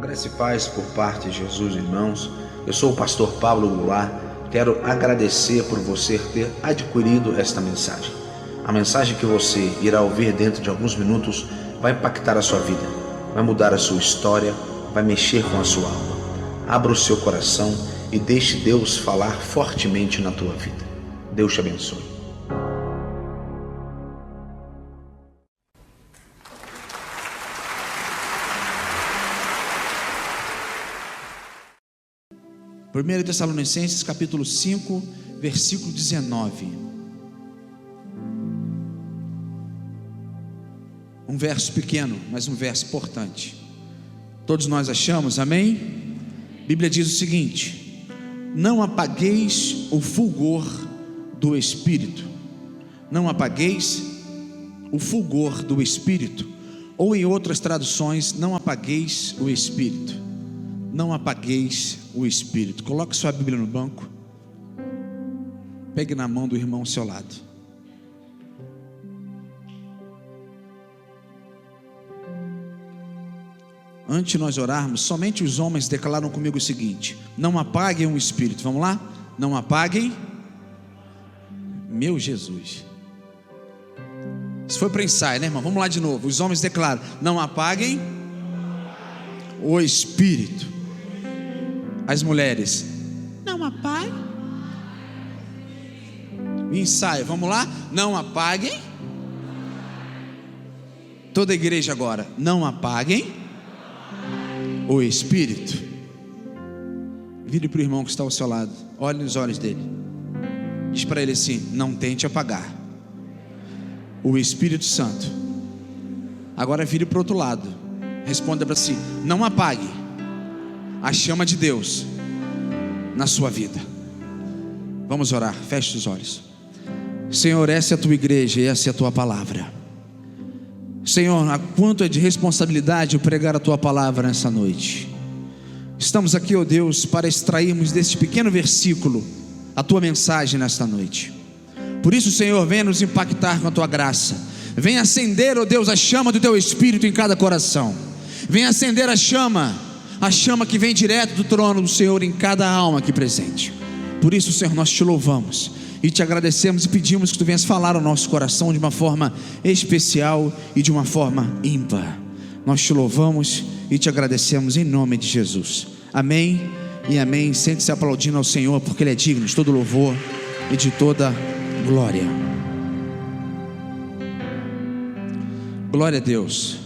Graça e paz por parte de Jesus, irmãos. Eu sou o pastor Pablo Goulart. Quero agradecer por você ter adquirido esta mensagem. A mensagem que você irá ouvir dentro de alguns minutos vai impactar a sua vida, vai mudar a sua história, vai mexer com a sua alma. Abra o seu coração e deixe Deus falar fortemente na tua vida. Deus te abençoe. Primeiro Tessalonicenses capítulo 5, versículo 19. Um verso pequeno, mas um verso importante. Todos nós achamos, amém? A Bíblia diz o seguinte: não apagueis o fulgor do Espírito. Não apagueis o fulgor do Espírito. Ou em outras traduções, não apagueis o Espírito. Não apagueis o Espírito. Coloque sua Bíblia no banco. Pegue na mão do irmão ao seu lado. Antes de nós orarmos, somente os homens declaram comigo o seguinte: não apaguem o Espírito. Vamos lá? Não apaguem. Meu Jesus. Isso foi para ensaio, né, irmão? Vamos lá de novo. Os homens declaram: não apaguem o Espírito. As mulheres: não apaguem. Ensaio, vamos lá? Não apaguem. Toda a igreja agora: não apaguem o Espírito. Vire para o irmão que está ao seu lado, olhe nos olhos dele, diz para ele assim: não tente apagar o Espírito Santo. Agora vire para o outro lado, responda para si: não apague a chama de Deus na sua vida. Vamos orar, feche os olhos. Senhor, essa é a tua igreja e essa é a tua palavra. Senhor, a quanto é de responsabilidade eu pregar a tua palavra nessa noite. Estamos aqui, ó Deus, para extrairmos deste pequeno versículo a tua mensagem nesta noite. Por isso, Senhor, venha nos impactar com a tua graça. Venha acender, ó Deus, a chama do teu Espírito em cada coração. Venha acender a chama que vem direto do trono do Senhor em cada alma aqui presente. Por isso, Senhor, nós te louvamos e te agradecemos e pedimos que tu venhas falar ao nosso coração de uma forma especial e de uma forma ímpar. Nós te louvamos e te agradecemos em nome de Jesus. Amém e amém. Sente-se aplaudindo ao Senhor, porque Ele é digno de todo louvor e de toda glória. Glória a Deus.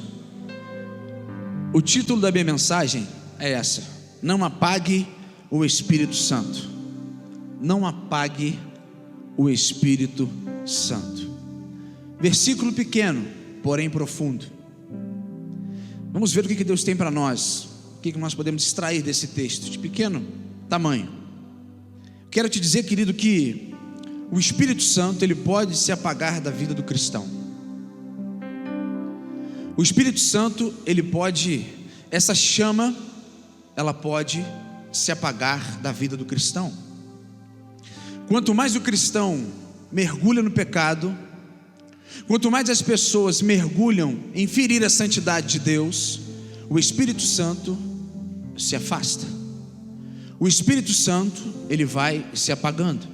O título da minha mensagem é essa: não apague o Espírito Santo. Não apague o Espírito Santo. Versículo pequeno, porém profundo. Vamos ver o que Deus tem para nós, o que nós podemos extrair desse texto de pequeno tamanho. Quero te dizer, querido, que o Espírito Santo, ele pode se apagar da vida do cristão. O Espírito Santo, ele pode, essa chama, ela pode se apagar da vida do cristão. Quanto mais o cristão mergulha no pecado, quanto mais as pessoas mergulham em ferir a santidade de Deus, o Espírito Santo se afasta. O Espírito Santo, ele vai se apagando.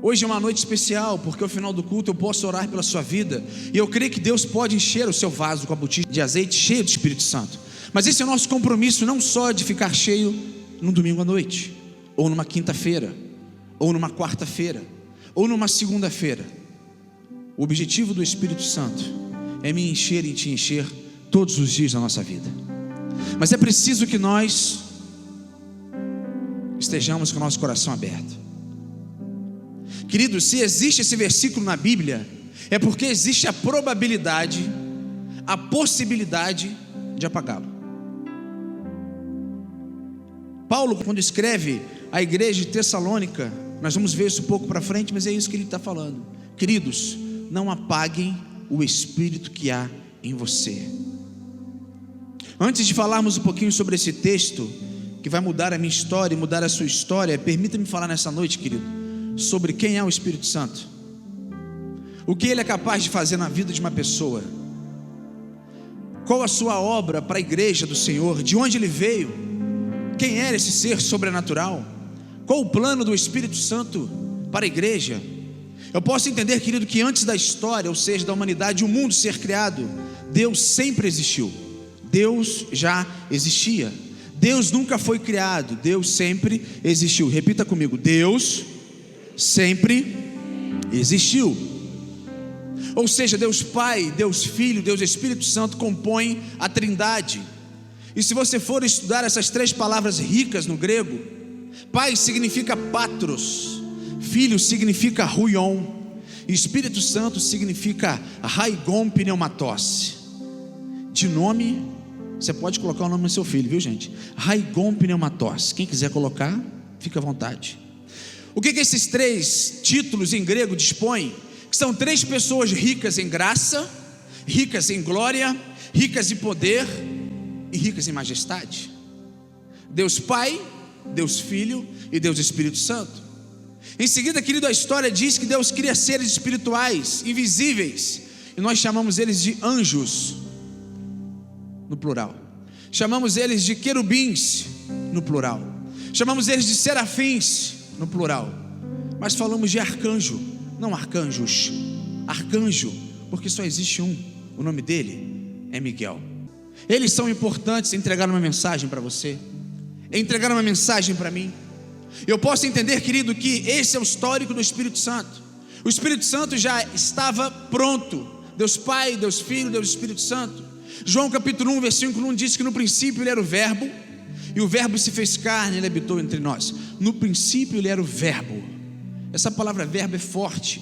Hoje é uma noite especial, porque ao final do culto eu posso orar pela sua vida, e eu creio que Deus pode encher o seu vaso com a botija de azeite cheio do Espírito Santo. Mas esse é o nosso compromisso, não só de ficar cheio num domingo à noite, ou numa quinta-feira, ou numa quarta-feira, ou numa segunda-feira. O objetivo do Espírito Santo é me encher e te encher todos os dias da nossa vida. Mas é preciso que nós estejamos com o nosso coração aberto. Querido, se existe esse versículo na Bíblia, é porque existe a probabilidade, a possibilidade de apagá-lo. Paulo, quando escreve a igreja de Tessalônica, nós vamos ver isso um pouco para frente, mas é isso que ele está falando. Queridos, não apaguem o Espírito que há em você. Antes de falarmos um pouquinho sobre esse texto, que vai mudar a minha história e mudar a sua história, permita-me falar nessa noite, querido, sobre quem é o Espírito Santo, o que ele é capaz de fazer na vida de uma pessoa, Qual a sua obra para a igreja do Senhor? De onde ele veio? Quem era esse ser sobrenatural? Qual o plano do Espírito Santo para a igreja? Eu posso entender, querido, que antes da história, ou seja, da humanidade, o mundo ser criado, Deus sempre existiu. Deus já existia. Deus nunca foi criado, Deus sempre existiu. Repita comigo: Deus sempre existiu. Ou seja, Deus Pai, Deus Filho, Deus Espírito Santo compõem a Trindade. E se você for estudar essas três palavras ricas no grego, Pai significa patros, Filho significa huion, e Espírito Santo significa raigon pneumatos. De nome, você pode colocar o nome do seu filho, viu, gente? Raigon pneumatos. Quem quiser colocar, fica à vontade. O que esses três títulos em grego dispõem? Que são três pessoas ricas em graça, ricas em glória, ricas em poder e ricas em majestade. Deus Pai, Deus Filho e Deus Espírito Santo. Em seguida, querido, a história diz que Deus cria seres espirituais, invisíveis, e nós chamamos eles de anjos, no plural. Chamamos eles de querubins, no plural. Chamamos eles de serafins, no plural. Mas falamos de arcanjo, não arcanjos, arcanjo, porque só existe um, o nome dele é Miguel. Eles são importantes em entregar uma mensagem para você, entregar uma mensagem para mim. Eu posso entender, querido, que esse é o histórico do Espírito Santo. O Espírito Santo já estava pronto. Deus Pai, Deus Filho, Deus Espírito Santo. João capítulo 1, versículo 1 diz que no princípio ele era o verbo, e o verbo se fez carne, ele habitou entre nós. No princípio ele era o verbo. Essa palavra verbo é forte,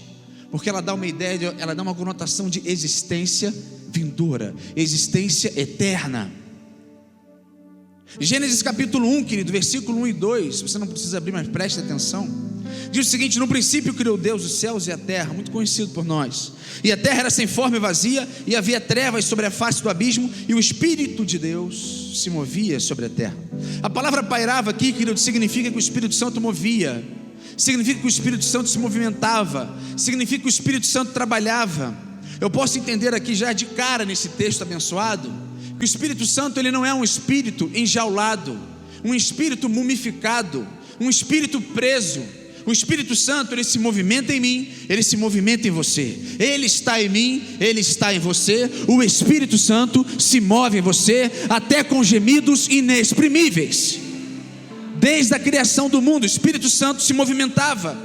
porque ela dá uma ideia, ela dá uma conotação de existência vindoura, existência eterna. Gênesis capítulo 1, querido, versículo 1 e 2, você não precisa abrir, mas preste atenção. Diz o seguinte: no princípio criou Deus os céus e a terra, muito conhecido por nós. E a terra era sem forma e vazia, e havia trevas sobre a face do abismo, e o Espírito de Deus se movia sobre a terra. A palavra pairava aqui, querido, significa que o Espírito Santo movia, significa que o Espírito Santo se movimentava, significa que o Espírito Santo trabalhava. Eu posso entender aqui já de cara nesse texto abençoado, que o Espírito Santo ele não é um espírito enjaulado, um espírito mumificado, um espírito preso. O Espírito Santo ele se movimenta em mim, ele se movimenta em você. Ele está em mim, ele está em você. O Espírito Santo se move em você até com gemidos inexprimíveis. Desde a criação do mundo, o Espírito Santo se movimentava.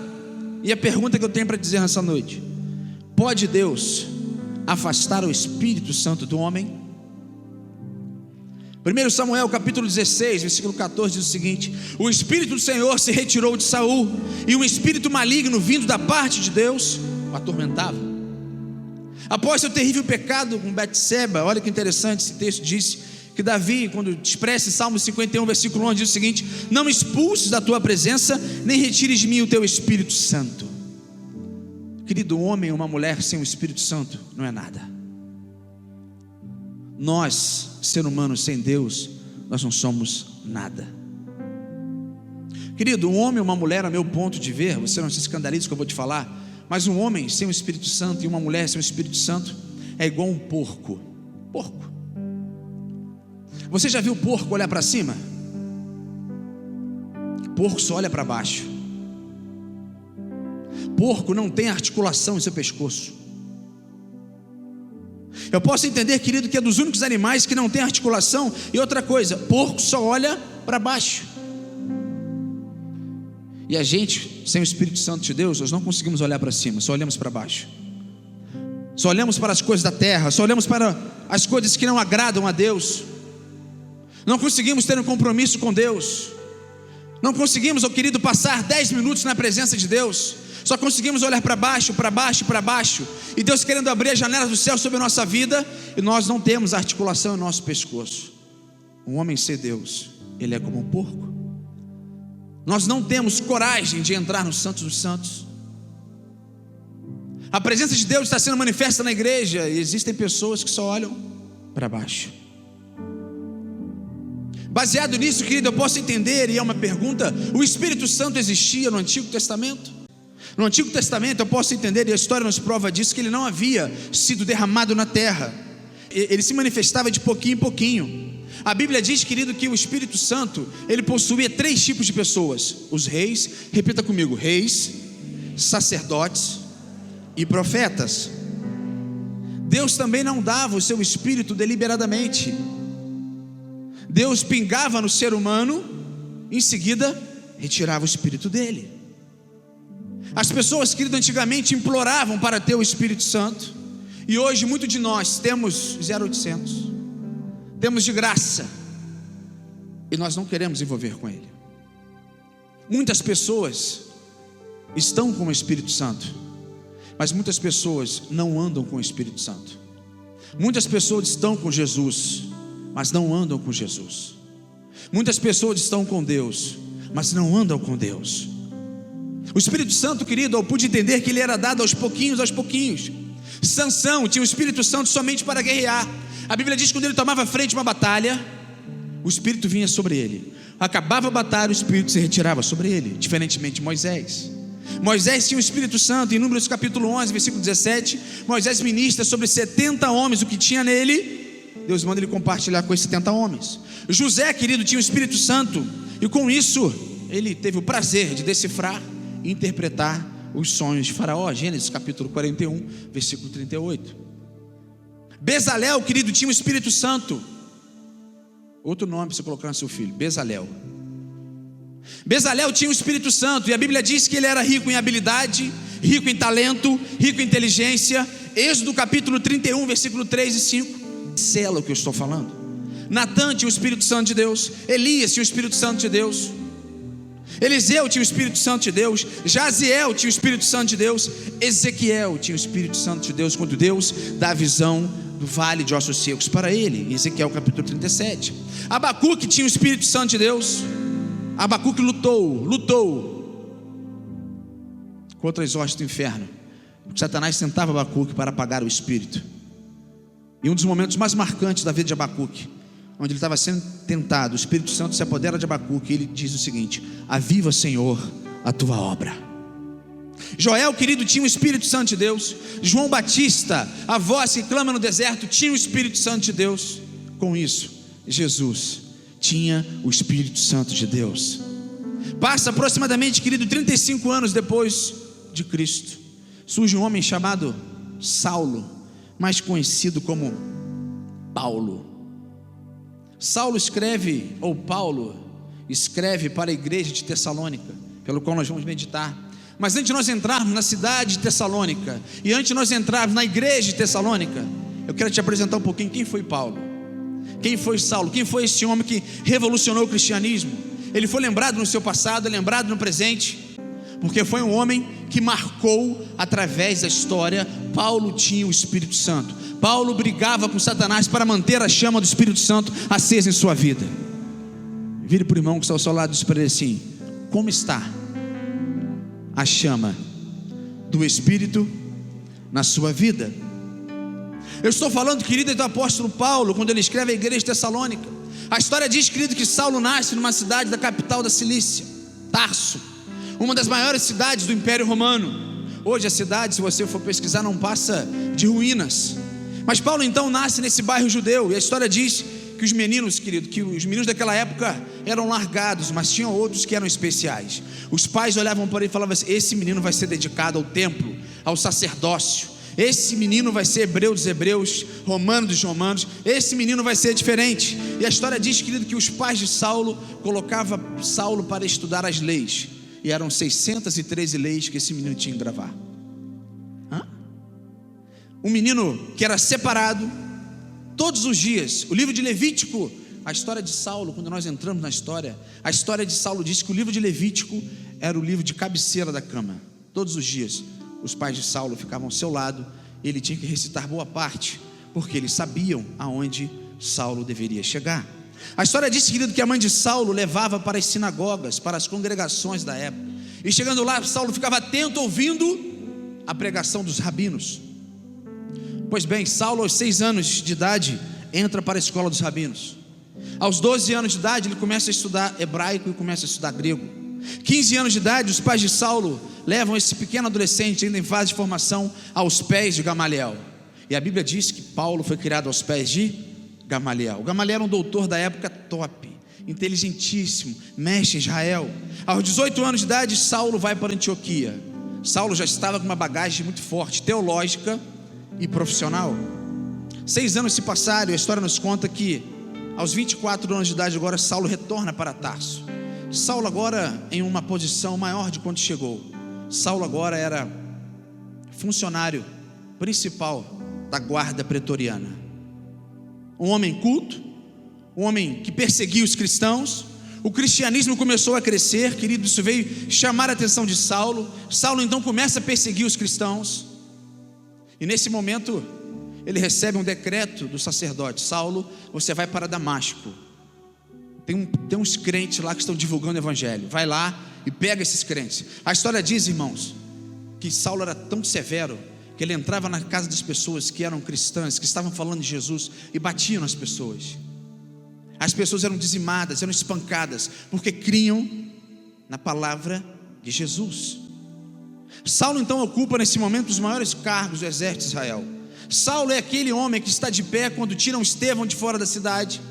E a pergunta que eu tenho para dizer nessa noite: pode Deus afastar o Espírito Santo do homem? 1 Samuel capítulo 16, versículo 14 diz o seguinte: o Espírito do Senhor se retirou de Saul, e um espírito maligno vindo da parte de Deus o atormentava. Após seu terrível pecado com Betseba, olha que interessante, esse texto diz que Davi, quando expressa em Salmo 51, versículo 11, diz o seguinte: não me expulses da tua presença, nem retires de mim o teu Espírito Santo. Querido, um homem ou uma mulher sem o Espírito Santo não é nada. Nós, ser humanos sem Deus, nós não somos nada. Querido, um homem ou uma mulher, a meu ponto de ver, você não se escandalize que eu vou te falar, mas um homem sem o Espírito Santo e uma mulher sem o Espírito Santo é igual um porco. Porco. Você já viu o porco olhar para cima? Porco só olha para baixo. Porco não tem articulação em seu pescoço. Eu posso entender, querido, que é dos únicos animais que não tem articulação. E outra coisa, porco só olha para baixo. E a gente, sem o Espírito Santo de Deus, nós não conseguimos olhar para cima, só olhamos para baixo. Só olhamos para as coisas da terra, só olhamos para as coisas que não agradam a Deus. Não conseguimos ter um compromisso com Deus. Não conseguimos, querido, passar 10 minutos na presença de Deus. Só conseguimos olhar para baixo, para baixo, para baixo. E Deus querendo abrir as janelas do céu sobre a nossa vida, e nós não temos articulação em nosso pescoço. Um homem sem Deus, ele é como um porco. Nós não temos coragem de entrar no Santos dos Santos. A presença de Deus está sendo manifesta na igreja, e existem pessoas que só olham para baixo. Baseado nisso, querido, eu posso entender, e é uma pergunta: o Espírito Santo existia no Antigo Testamento? No Antigo Testamento eu posso entender, e a história nos prova disso, que ele não havia sido derramado na terra. ele se manifestava de pouquinho em pouquinho. A Bíblia diz, querido, que o Espírito Santo, ele possuía 3 tipos de pessoas: os reis, repita comigo, reis, sacerdotes e profetas. Deus também não dava o seu Espírito deliberadamente. Deus pingava no ser humano, em seguida retirava o Espírito dele. As pessoas, querido, antigamente imploravam para ter o Espírito Santo, e hoje muitos de nós temos 0800, temos de graça, e nós não queremos envolver com ele. Muitas pessoas estão com o Espírito Santo, mas muitas pessoas não andam com o Espírito Santo. Muitas pessoas estão com Jesus, mas não andam com Jesus. Muitas pessoas estão com Deus, mas não andam com Deus. O Espírito Santo, querido, eu pude entender que ele era dado aos pouquinhos. Sansão tinha o Espírito Santo somente para guerrear. A Bíblia diz que quando ele tomava frente a uma batalha, o Espírito vinha sobre ele. Acabava a batalha, o Espírito se retirava sobre ele, diferentemente de Moisés. Moisés tinha o Espírito Santo. Em Números capítulo 11, versículo 17, Moisés ministra sobre 70 homens o que tinha nele. Deus manda ele compartilhar com esses 70 homens. José, querido, tinha o Espírito Santo, e com isso ele teve o prazer de decifrar e interpretar os sonhos de Faraó. Gênesis capítulo 41, versículo 38. Bezalel, querido, tinha o Espírito Santo. Outro nome para você colocar no seu filho: Bezalel. Bezalel tinha o Espírito Santo, e a Bíblia diz que ele era rico em habilidade, rico em talento, rico em inteligência. Êxodo capítulo 31, versículo 3 e 5. Sela o que eu estou falando. Natã tinha o Espírito Santo de Deus. Elias tinha o Espírito Santo de Deus. Eliseu tinha o Espírito Santo de Deus. Jaziel tinha o Espírito Santo de Deus. Ezequiel tinha o Espírito Santo de Deus, quando Deus dá a visão do vale de ossos secos para ele. Ezequiel capítulo 37. Abacuque tinha o Espírito Santo de Deus. Abacuque lutou contra as hostes do inferno. Satanás tentava Abacuque para apagar o Espírito. E um dos momentos mais marcantes da vida de Abacuque, onde ele estava sendo tentado, o Espírito Santo se apodera de Abacuque e ele diz o seguinte: aviva, Senhor, a tua obra. Joel, querido, tinha o Espírito Santo de Deus. João Batista, a voz que clama no deserto, tinha o Espírito Santo de Deus. Com isso, Jesus tinha o Espírito Santo de Deus. Passa aproximadamente, querido, 35 anos depois de Cristo, surge um homem chamado Saulo, mais conhecido como Paulo. Paulo escreve para a igreja de Tessalônica, pelo qual nós vamos meditar. Mas antes de nós entrarmos na cidade de Tessalônica, e antes de nós entrarmos na igreja de Tessalônica, eu quero te apresentar um pouquinho quem foi Paulo, quem foi Saulo, quem foi esse homem que revolucionou o cristianismo. Ele foi lembrado no seu passado, lembrado no presente, porque foi um homem que marcou através da história. Paulo tinha o Espírito Santo. Paulo brigava com Satanás para manter a chama do Espírito Santo acesa em sua vida. Vire para o irmão que está ao seu lado e diz para ele assim: como está a chama do Espírito na sua vida? Eu estou falando, querido, do apóstolo Paulo, quando ele escreve a igreja de Tessalônica. A história diz, querido, que Saulo nasce numa cidade da capital da Cilícia, Tarso, uma das maiores cidades do Império Romano. Hoje a cidade, se você for pesquisar, não passa de ruínas. Mas Paulo então nasce nesse bairro judeu, e a história diz que os meninos, querido, que os meninos daquela época eram largados, mas tinham outros que eram especiais. Os pais olhavam para ele e falavam assim: esse menino vai ser dedicado ao templo, ao sacerdócio. Esse menino vai ser hebreu dos hebreus, romano dos romanos. Esse menino vai ser diferente. E a história diz, querido, que os pais de Saulo colocavam Saulo para estudar as leis, e eram 613 leis que esse menino tinha que gravar. Um menino que era separado todos os dias. O livro de Levítico, a história de Saulo, quando nós entramos na história, a história de Saulo diz que o livro de Levítico era o livro de cabeceira da cama. Todos os dias os pais de Saulo ficavam ao seu lado, e ele tinha que recitar boa parte, porque eles sabiam aonde Saulo deveria chegar. A história diz, querido, que a mãe de Saulo levava para as sinagogas, para as congregações da época, e chegando lá, Saulo ficava atento, ouvindo a pregação dos rabinos. Pois bem, Saulo, aos 6 anos de idade, entra para a escola dos rabinos. Aos 12 anos de idade, ele começa a estudar hebraico e começa a estudar grego. 15 anos de idade, os pais de Saulo levam esse pequeno adolescente, ainda em fase de formação, aos pés de Gamaliel. E a Bíblia diz que Paulo foi criado aos pés de Gamaliel. O Gamaliel era um doutor da época top, inteligentíssimo, mestre em Israel. Aos 18 anos de idade, Saulo vai para Antioquia. Saulo já estava com uma bagagem muito forte, teológica e profissional. 6 anos se passaram e a história nos conta que aos 24 anos de idade agora Saulo retorna para Tarso. Saulo agora em uma posição maior de quando chegou. Saulo agora era funcionário principal da guarda pretoriana. Um homem culto, um homem que perseguia os cristãos. O cristianismo começou a crescer, querido, isso veio chamar a atenção de Saulo. Saulo então começa a perseguir os cristãos. E nesse momento ele recebe um decreto do sacerdote: Saulo, você vai para Damasco. Tem uns crentes lá que estão divulgando o evangelho. Vai lá e pega esses crentes. A história diz, irmãos, que Saulo era tão severo que ele entrava na casa das pessoas que eram cristãs, que estavam falando de Jesus, e batia nas pessoas. As pessoas eram dizimadas, eram espancadas, porque criam na palavra de Jesus. Saulo então ocupa nesse momento os maiores cargos do exército de Israel. Saulo é aquele homem que está de pé quando tiram Estevão de fora da cidade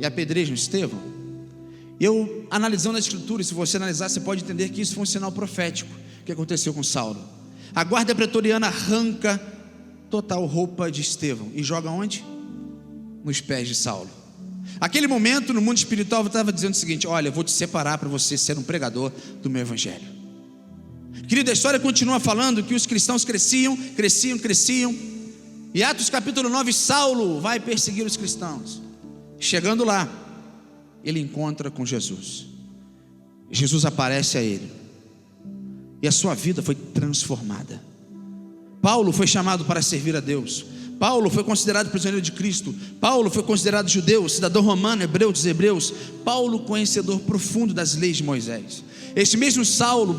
e apedrejam Estevão. Eu, analisando a escritura, se você analisar, você pode entender que isso foi um sinal profético que aconteceu com Saulo. A guarda pretoriana arranca total roupa de Estevão e joga onde? Nos pés de Saulo. Aquele momento no mundo espiritual estava dizendo o seguinte: olha, eu vou te separar para você ser um pregador do meu evangelho. Querido, a história continua falando que os cristãos cresciam. E Atos capítulo 9, Saulo vai perseguir os cristãos. Chegando lá, ele encontra com Jesus. Jesus aparece a ele e a sua vida foi transformada. Paulo foi chamado para servir a Deus. Paulo foi considerado prisioneiro de Cristo. Paulo foi considerado judeu, cidadão romano, hebreu dos hebreus. Paulo, conhecedor profundo das leis de Moisés. Este mesmo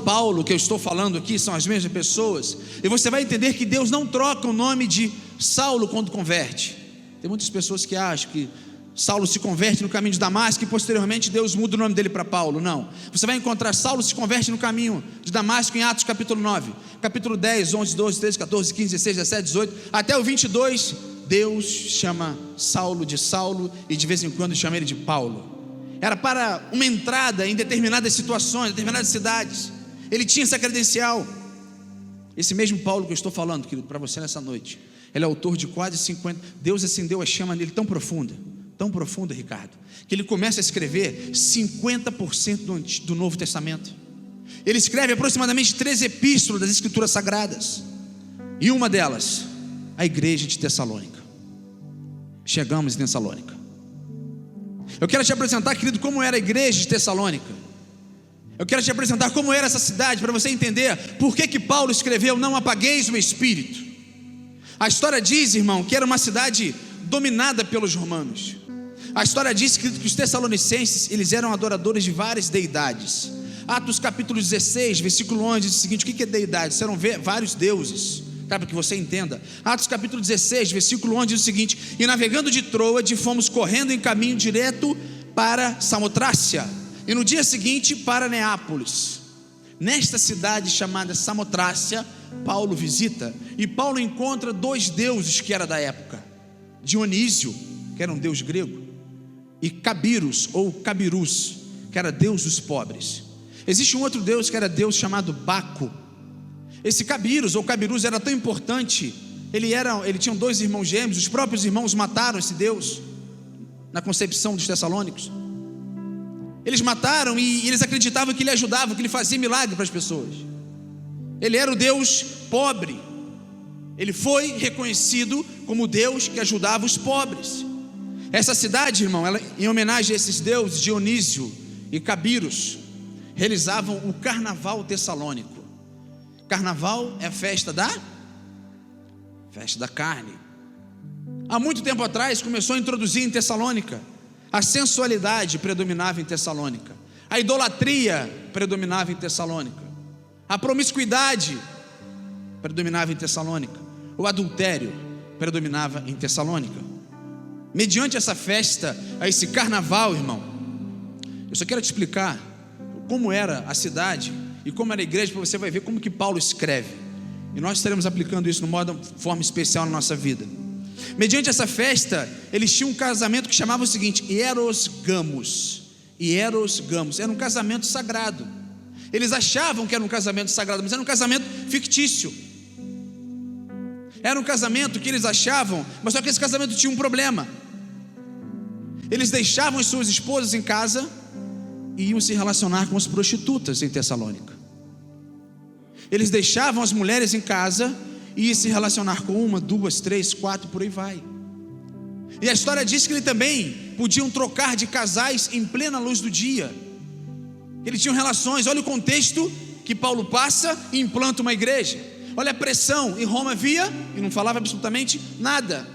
Paulo que eu estou falando aqui, são as mesmas pessoas. E você vai entender que Deus não troca o nome de Saulo quando converte. Tem muitas pessoas que acham que Saulo se converte no caminho de Damasco e posteriormente Deus muda o nome dele para Paulo. Não, você vai encontrar Saulo se converte no caminho de Damasco em Atos capítulo 9, capítulo 10, 11, 12, 13, 14, 15, 16, 17, 18 até o 22. Deus chama Saulo de Saulo e de vez em quando chama ele de Paulo. Era para uma entrada em determinadas situações, determinadas cidades. Ele tinha essa credencial. Esse mesmo Paulo que eu estou falando, querido, para você nessa noite, ele é autor de quase 50. Deus acendeu a chama nele tão profunda, Ricardo, que ele começa a escrever 50% do Novo Testamento. Ele escreve aproximadamente 3 epístolas das Escrituras Sagradas, e uma delas, a igreja de Tessalônica. Chegamos em Tessalônica. Eu quero te apresentar, querido, como era a igreja de Tessalônica. Eu quero te apresentar como era essa cidade, para você entender por que Paulo escreveu: não apagueis o espírito. A história diz, irmão, que era uma cidade dominada pelos romanos. A história diz que os tessalonicenses, eles eram adoradores de várias deidades. Atos capítulo 16, versículo 11 diz o seguinte: o que é deidade? Serão vários deuses, tá? Para que você entenda. Atos capítulo 16, versículo 11 diz o seguinte: e navegando de Troade, fomos correndo em caminho direto para Samotrácia, e no dia seguinte para Neápolis. Nesta cidade chamada Samotrácia, Paulo visita, e Paulo encontra 2 deuses que era da época: Dionísio, que era um deus grego, e Cabiros ou Cabirus, que era deus dos pobres. Existe um outro deus que era deus chamado Baco. Esse Cabiros ou Cabirus era tão importante, ele tinha 2 irmãos gêmeos. Os próprios irmãos mataram esse deus na concepção dos tessalônicos. Eles mataram e eles acreditavam que ele ajudava, que ele fazia milagre para as pessoas. Ele era o deus pobre. Ele foi reconhecido como o deus que ajudava os pobres. Essa cidade, irmão, ela, em homenagem a esses deuses, Dionísio e Cabiros, realizavam o carnaval tessalônico. Carnaval é a festa da carne. Há muito tempo atrás começou a introduzir em Tessalônica. A sensualidade predominava em Tessalônica. A idolatria predominava em Tessalônica. A promiscuidade predominava em Tessalônica. O adultério predominava em Tessalônica. Mediante essa festa, a esse carnaval, irmão, eu só quero te explicar como era a cidade e como era a igreja, para você vai ver como que Paulo escreve. E nós estaremos aplicando isso de forma especial na nossa vida. Mediante essa festa, eles tinham um casamento que chamava o seguinte: Eros Gamos. Eros Gamos, era um casamento sagrado. Eles achavam que era um casamento sagrado, mas era um casamento fictício. Era um casamento que eles achavam, mas só que esse casamento tinha um problema. Eles deixavam as suas esposas em casa e iam se relacionar com as prostitutas em Tessalônica. Eles deixavam as mulheres em casa e iam se relacionar com uma, duas, três, quatro, por aí vai. E a história diz que eles também podiam trocar de casais em plena luz do dia. Eles tinham relações. Olha o contexto que Paulo passa e implanta uma igreja. Olha a pressão. Em Roma havia e não falava absolutamente nada.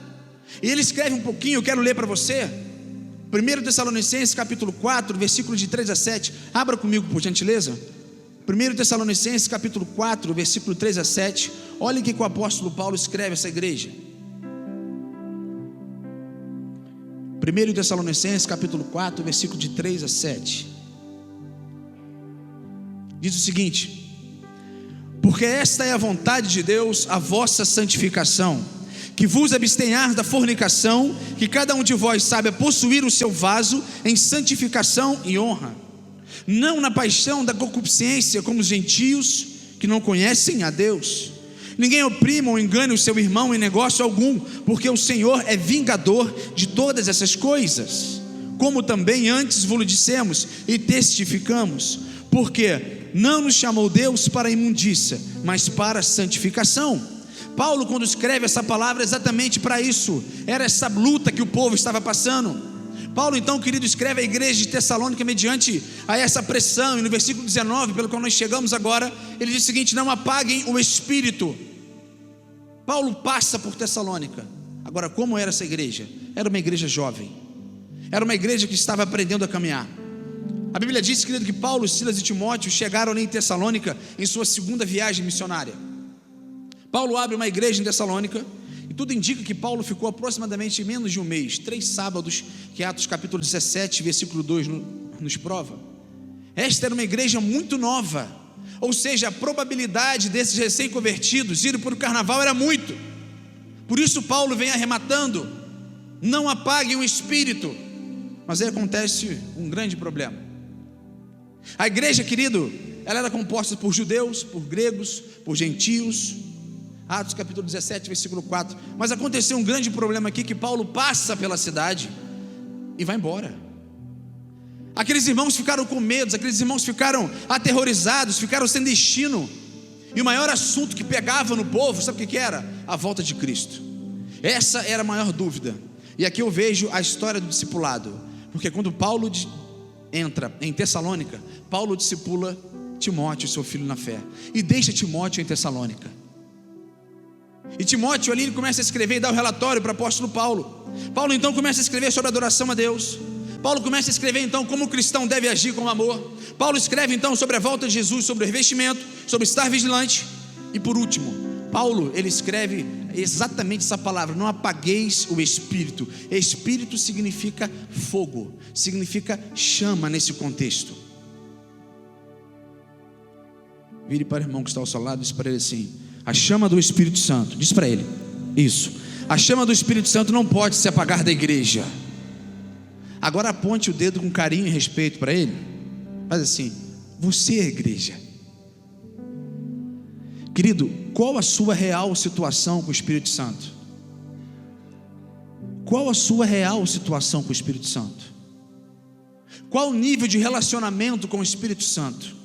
E ele escreve um pouquinho, eu quero ler para você. 1 Tessalonicenses capítulo 4, versículos de 3 a 7. Abra comigo, por gentileza. 1 Tessalonicenses capítulo 4, versículo 3 a 7. Olha o que o apóstolo Paulo escreve a essa igreja. 1 Tessalonicenses capítulo 4, versículo de 3 a 7. Diz o seguinte: porque esta é a vontade de Deus, a vossa santificação, que vos abstenhar da fornicação, que cada um de vós saiba possuir o seu vaso em santificação e honra, não na paixão da concupiscência como os gentios que não conhecem a Deus. Ninguém oprima ou engane o seu irmão em negócio algum, porque o Senhor é vingador de todas essas coisas, como também antes vos dissemos e testificamos, porque não nos chamou Deus para a imundícia, mas para a santificação. Paulo, quando escreve essa palavra, é exatamente para isso. Era essa luta que o povo estava passando. Paulo, então, querido, escreve à igreja de Tessalônica mediante a essa pressão. E no versículo 19, pelo qual nós chegamos agora, ele diz o seguinte: não apaguem o espírito. Paulo passa por Tessalônica. Agora, como era essa igreja? Era uma igreja jovem. Era uma igreja que estava aprendendo a caminhar. A Bíblia diz, querido, que Paulo, Silas e Timóteo chegaram ali em Tessalônica em sua segunda viagem missionária. Paulo abre uma igreja em Tessalônica e tudo indica que Paulo ficou aproximadamente menos de um mês, 3 sábados, que Atos capítulo 17, versículo 2 nos prova. Esta era uma igreja muito nova, ou seja, a probabilidade desses recém-convertidos irem para o carnaval era muito. Por isso Paulo vem arrematando: não apaguem o espírito. Mas aí acontece um grande problema. A igreja, querido, ela era composta por judeus, por gregos, por gentios. Atos capítulo 17, versículo 4. Mas aconteceu um grande problema aqui, que Paulo passa pela cidade e vai embora. Aqueles irmãos ficaram com medo, aqueles irmãos ficaram aterrorizados, ficaram sem destino. E o maior assunto que pegava no povo, sabe o que era? A volta de Cristo. Essa era a maior dúvida. E aqui eu vejo a história do discipulado, porque quando Paulo entra em Tessalônica, Paulo discipula Timóteo, seu filho na fé, e deixa Timóteo em Tessalônica. E Timóteo ali começa a escrever e dá o relatório para o apóstolo Paulo. Paulo então começa a escrever sobre a adoração a Deus. Paulo começa a escrever então como o cristão deve agir com amor. Paulo escreve então sobre a volta de Jesus, sobre o revestimento, sobre estar vigilante. E por último, Paulo, ele escreve exatamente essa palavra: não apagueis o espírito. Espírito significa fogo, significa chama nesse contexto. Vire para o irmão que está ao seu lado e diz para ele assim: a chama do Espírito Santo, diz para ele, isso, a chama do Espírito Santo não pode se apagar da igreja. Agora aponte o dedo com carinho e respeito para ele, faz assim: você é a igreja. Querido, qual a sua real situação com o Espírito Santo? Qual a sua real situação com o Espírito Santo? Qual o nível de relacionamento com o Espírito Santo?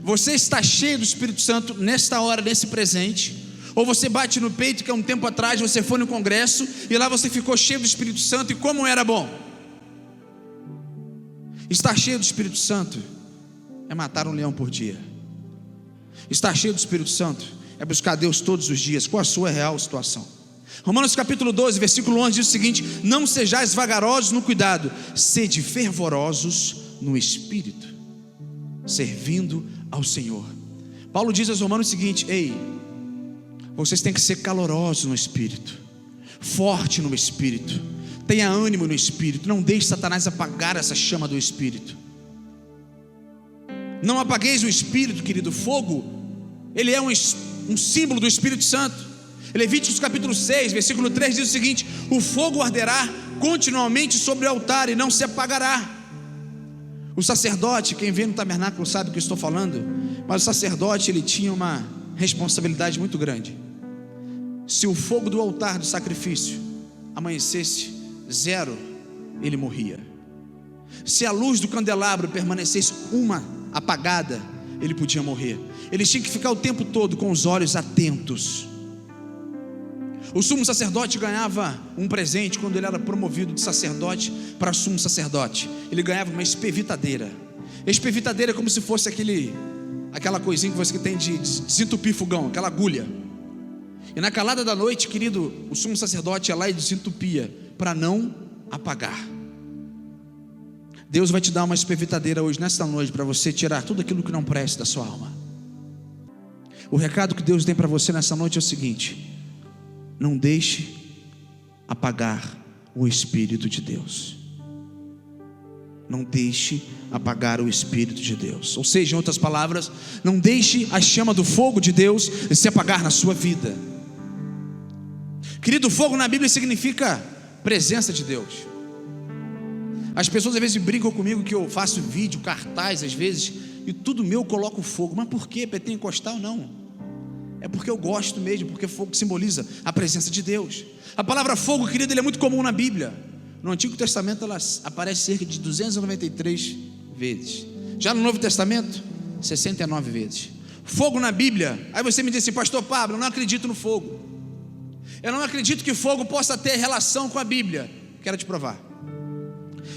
Você está cheio do Espírito Santo nesta hora, nesse presente? Ou você bate no peito que há um tempo atrás você foi no congresso e lá você ficou cheio do Espírito Santo e como era bom? Estar cheio do Espírito Santo é matar um leão por dia. Estar cheio do Espírito Santo é buscar Deus todos os dias. Qual a sua real situação? Romanos capítulo 12, versículo 11 diz o seguinte: não sejais vagarosos no cuidado, sede fervorosos no Espírito, servindo ao Senhor. Paulo diz aos romanos o seguinte: ei, vocês têm que ser calorosos no Espírito, forte no Espírito, tenha ânimo no Espírito, não deixe Satanás apagar essa chama do Espírito. Não apagueis o Espírito, querido. Fogo, ele é um um símbolo do Espírito Santo. Levíticos capítulo 6, versículo 3 diz o seguinte: o fogo arderá continuamente sobre o altar e não se apagará. O sacerdote, quem vê no tabernáculo sabe o que eu estou falando, mas o sacerdote, ele tinha uma responsabilidade muito grande. Se o fogo do altar do sacrifício amanhecesse zero, ele morria. Se a luz do candelabro permanecesse uma apagada, ele podia morrer. Ele tinha que ficar o tempo todo com os olhos atentos. O sumo sacerdote ganhava um presente quando ele era promovido de sacerdote para sumo sacerdote. Ele ganhava uma espevitadeira. Espevitadeira é como se fosse aquela coisinha que você tem de desentupir fogão, aquela agulha. E na calada da noite, querido, o sumo sacerdote ia lá e desentupia para não apagar. Deus vai te dar uma espevitadeira hoje, nesta noite, para você tirar tudo aquilo que não presta da sua alma. O recado que Deus tem para você nessa noite é o seguinte: não deixe apagar o Espírito de Deus. Não deixe apagar o Espírito de Deus. Ou seja, em outras palavras, não deixe a chama do fogo de Deus se apagar na sua vida. Querido, fogo na Bíblia significa presença de Deus. As pessoas às vezes brincam comigo que eu faço vídeo, cartaz às vezes, e tudo meu eu coloco fogo. Mas por quê? Pentecostal? Não. É porque eu gosto mesmo, porque fogo simboliza a presença de Deus. A palavra fogo, querido, ele é muito comum na Bíblia. No Antigo Testamento ela aparece cerca de 293 vezes. Já no Novo Testamento, 69 vezes. Fogo na Bíblia. Aí você me diz assim: pastor Pablo, eu não acredito no fogo. Eu não acredito que fogo possa ter relação com a Bíblia. Quero te provar.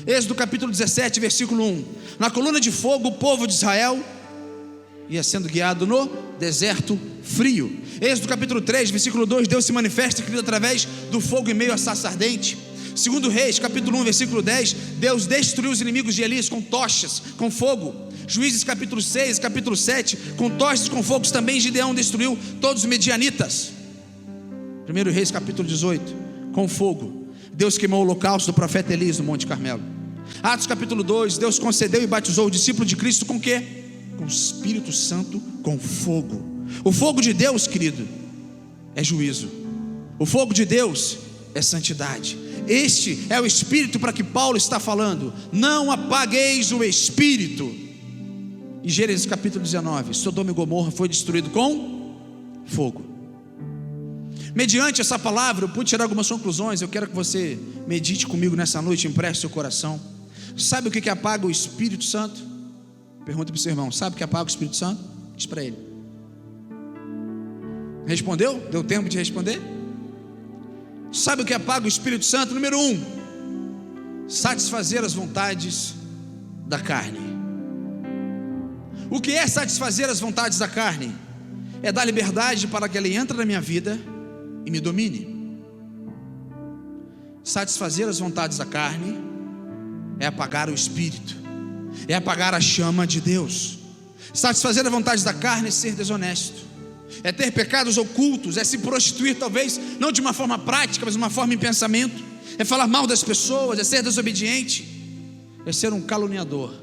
Êxodo capítulo 17, versículo 1. Na coluna de fogo o povo de Israel ia sendo guiado no deserto frio. Êxodo capítulo 3, versículo 2, Deus se manifesta, querido, através do fogo em meio a sarça ardente. Segundo Reis, capítulo 1, versículo 10, Deus destruiu os inimigos de Elias com tochas, com fogo. Juízes capítulo 6, capítulo 7, com tochas, com fogos também Gideão destruiu todos os medianitas. 1 Reis capítulo 18, com fogo, Deus queimou o holocausto do profeta Elias no Monte Carmelo. Atos capítulo 2, Deus concedeu e batizou o discípulo de Cristo com o quê? Com o Espírito Santo, com fogo. O fogo de Deus, querido, é juízo. O fogo de Deus é santidade. Este é o Espírito para que Paulo está falando. Não apagueis o Espírito. Em Gênesis capítulo 19, Sodoma e Gomorra foi destruído com fogo. Mediante essa palavra eu pude tirar algumas conclusões. Eu quero que você medite comigo nessa noite, empreste seu coração. Sabe o que apaga o Espírito Santo? Pergunta para o seu irmão: sabe o que apaga o Espírito Santo? Diz para ele. Respondeu? Deu tempo de responder? Sabe o que apaga o Espírito Santo? Número 1, satisfazer as vontades da carne. O que é satisfazer as vontades da carne? É dar liberdade para que ele entre na minha vida e me domine. Satisfazer as vontades da carne é apagar o Espírito, é apagar a chama de Deus. Satisfazer as vontades da carne é ser desonesto, é ter pecados ocultos, é se prostituir, talvez não de uma forma prática, mas de uma forma em pensamento, é falar mal das pessoas, é ser desobediente, é ser um caluniador.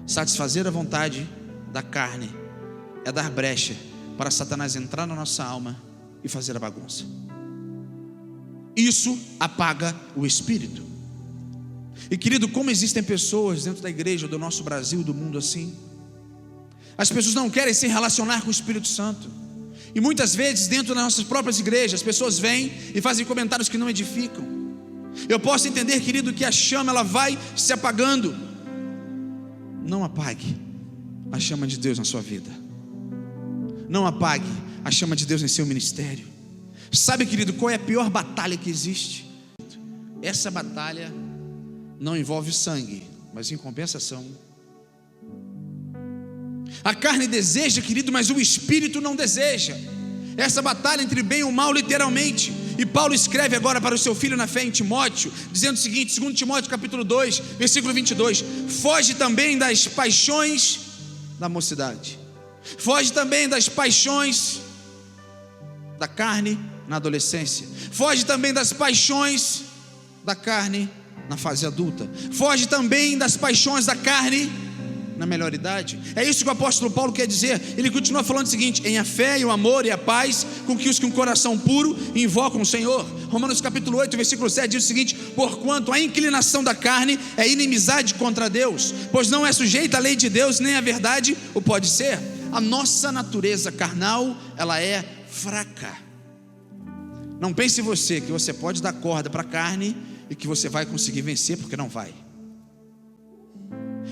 Satisfazer a vontade da carne é dar brecha para Satanás entrar na nossa alma e fazer a bagunça. Isso apaga o Espírito. E querido, como existem pessoas dentro da igreja do nosso Brasil, do mundo assim, as pessoas não querem se relacionar com o Espírito Santo. E muitas vezes dentro das nossas próprias igrejas, as pessoas vêm e fazem comentários que não edificam. Eu posso entender, querido, que a chama ela vai se apagando. Não apague a chama de Deus na sua vida. Não apague a chama de Deus em seu ministério. Sabe, querido, qual é a pior batalha que existe? Essa batalha não envolve sangue, mas em compensação, a carne deseja, querido, mas o Espírito não deseja. Essa batalha entre o bem e o mal, literalmente. E Paulo escreve agora para o seu filho na fé em Timóteo, dizendo o seguinte, 2 Timóteo capítulo 2, versículo 22, foge também das paixões da mocidade, foge também das paixões da carne na adolescência, foge também das paixões da carne na fase adulta, foge também das paixões da carne na melhor idade. É isso que o apóstolo Paulo quer dizer. Ele continua falando o seguinte: em a fé e o amor e a paz com que os com coração puro invocam o Senhor. Romanos capítulo 8, versículo 7 diz o seguinte: porquanto a inclinação da carne é inimizade contra Deus, pois não é sujeita à lei de Deus, nem a verdade o pode ser. A nossa natureza carnal, ela é fraca. Não pense você que você pode dar corda para a carne e que você vai conseguir vencer, porque não vai.